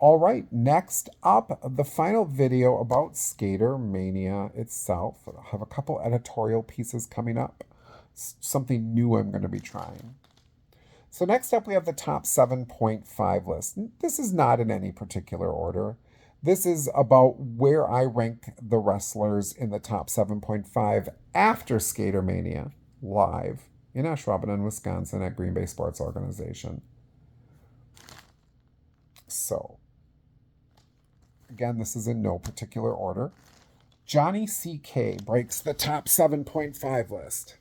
All right, next up, the final video about Skater Mania itself. I have a couple editorial pieces coming up. Something new I'm going to be trying. So next up, we have the top 7.5 list. This is not in any particular order. This is about where I rank the wrestlers in the top 7.5 after Skater Mania live in Ashwaubeon, Wisconsin at Green Bay Sports Organization. So, again, this is in no particular order. Johnny CK breaks the top 7.5 list.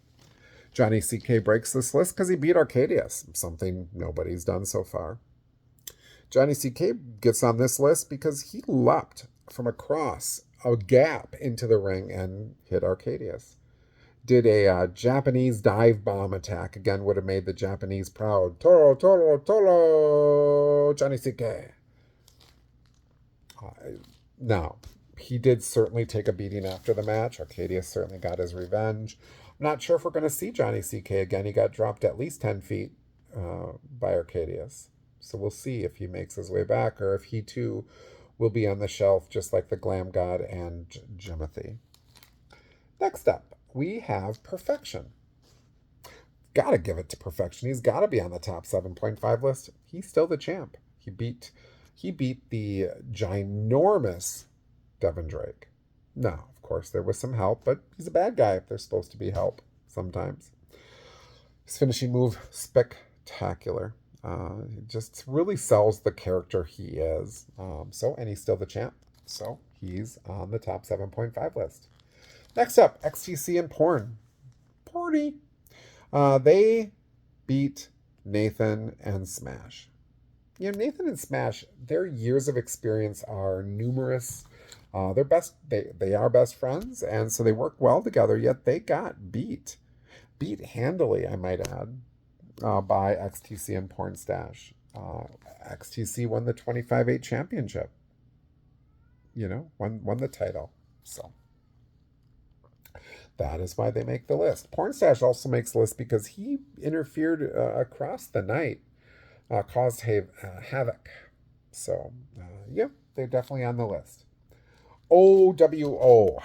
Johnny CK breaks this list because he beat Arcadius, something nobody's done so far. Johnny CK gets on this list because he leapt from across a gap into the ring and hit Arcadius. Did a Japanese dive bomb attack. Again, would have made the Japanese proud. Toro, Toro, Toro, Johnny CK. Now, he did certainly take a beating after the match. Arcadius certainly got his revenge. I'm not sure if we're going to see Johnny CK again. He got dropped at least 10 feet by Arcadius. So we'll see if he makes his way back or if he too will be on the shelf just like the Glam God and Jimothy. Next up, we have Perfection. Got to give it to Perfection. He's got to be on the top 7.5 list. He's still the champ. He beat the ginormous Devin Drake. Now, of course, there was some help, but he's a bad guy if there's supposed to be help sometimes. His finishing move, spectacular. He just really sells the character he is. And he's still the champ. So he's on the top 7.5 list. Next up, XTC and Porn. Porny. They beat Nathan and Smash. You know, Nathan and Smash, their years of experience are numerous. They are best friends, and so they work well together, yet they got beat handily, I might add, by XTC and Porn Stash. XTC won the 25-8 championship. Won the title. So that is why they make the list. Porn Stash also makes the list because he interfered across the night, caused havoc. So, they're definitely on the list. OWO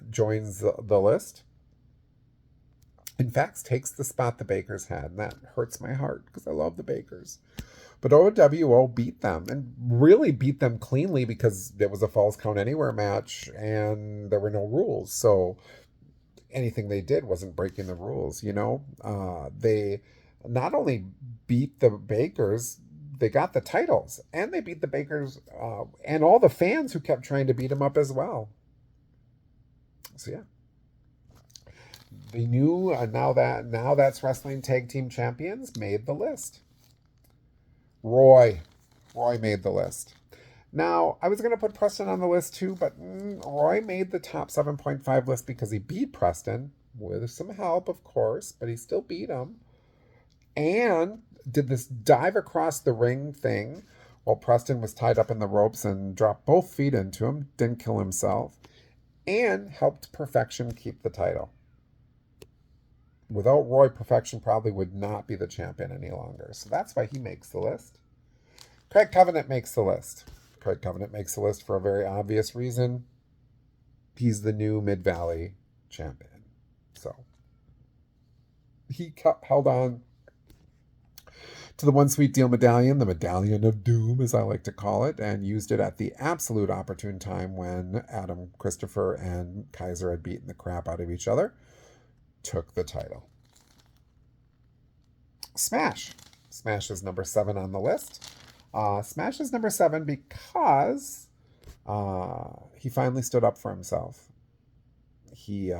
joins the list. In fact, takes the spot the Bakers had, and that hurts my heart because I love the Bakers. But OWO beat them, and really beat them cleanly because it was a Falls Count Anywhere match, and there were no rules. So anything they did wasn't breaking the rules, They not only beat the Bakers, they got the titles, and they beat the Bakers and all the fans who kept trying to beat them up as well. So, yeah. The new now that's Wrestling Tag Team Champions made the list. Roy made the list. Now, I was going to put Preston on the list too, but Roy made the top 7.5 list because he beat Preston with some help, of course, but he still beat him. And did this dive across the ring thing while Preston was tied up in the ropes and dropped both feet into him, didn't kill himself, and helped Perfection keep the title. Without Roy, Perfection probably would not be the champion any longer. So that's why he makes the list. Craig Covenant makes the list. Craig Covenant makes the list for a very obvious reason. He's the new Mid-Valley champion. So he held on to the One Sweet Deal medallion, the Medallion of Doom, as I like to call it, and used it at the absolute opportune time when Adam Christopher and Kaiser had beaten the crap out of each other. Took the title. Smash. Smash is number 7 on the list. Smash is number 7 because he finally stood up for himself. He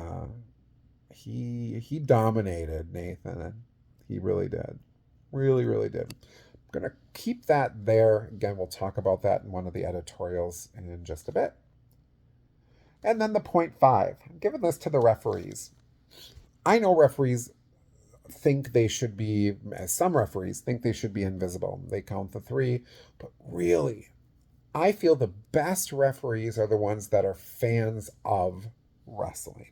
dominated Nathan, and he really did. Really, really did. I'm going to keep that there. Again, we'll talk about that in one of the editorials in just a bit. And then the point 5. I'm giving this to the referees. I know referees think they should be, as some referees think they should be invisible. They count the 3, but really, I feel the best referees are the ones that are fans of wrestling,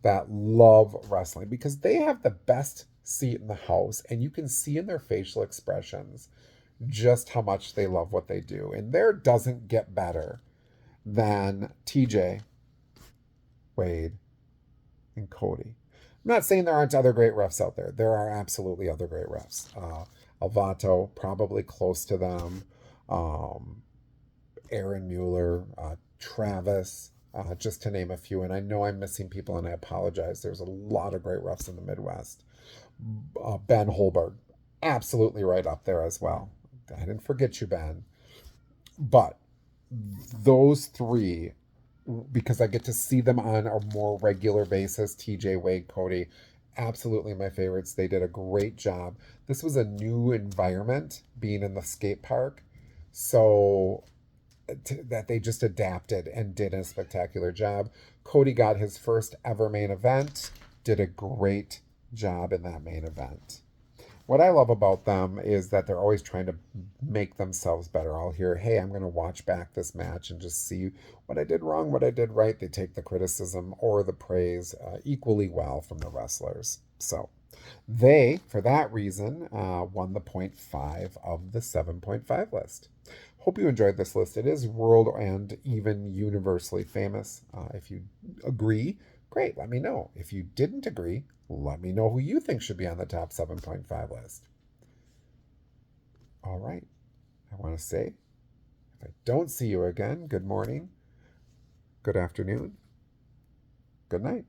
that love wrestling, because they have the best seat in the house, and you can see in their facial expressions just how much they love what they do. And there doesn't get better than TJ, Wade, and Cody. I'm not saying there aren't other great refs out there. There are absolutely other great refs. Alvato, probably close to them. Um, Aaron Mueller, Travis, just to name a few. And I know I'm missing people, and I apologize. There's a lot of great refs in the Midwest. Ben Holberg, absolutely right up there as well. I didn't forget you, Ben. But those three, because I get to see them on a more regular basis, TJ, Wade, Cody, absolutely my favorites. They did a great job. This was a new environment being in the skate park. So that they just adapted and did a spectacular job. Cody got his first ever main event, did a great job in that main event. What I love about them is that they're always trying to make themselves better. I'll hear, hey, I'm going to watch back this match and just see what I did wrong, what I did right. They take the criticism or the praise equally well from the wrestlers. So they, for that reason, won the 0.5 of the 7.5 list. Hope you enjoyed this list. It is world and even universally famous. If you agree, great, let me know. If you didn't agree, let me know who you think should be on the top 7.5 list. All right. I want to say, if I don't see you again, good morning, good afternoon, good night.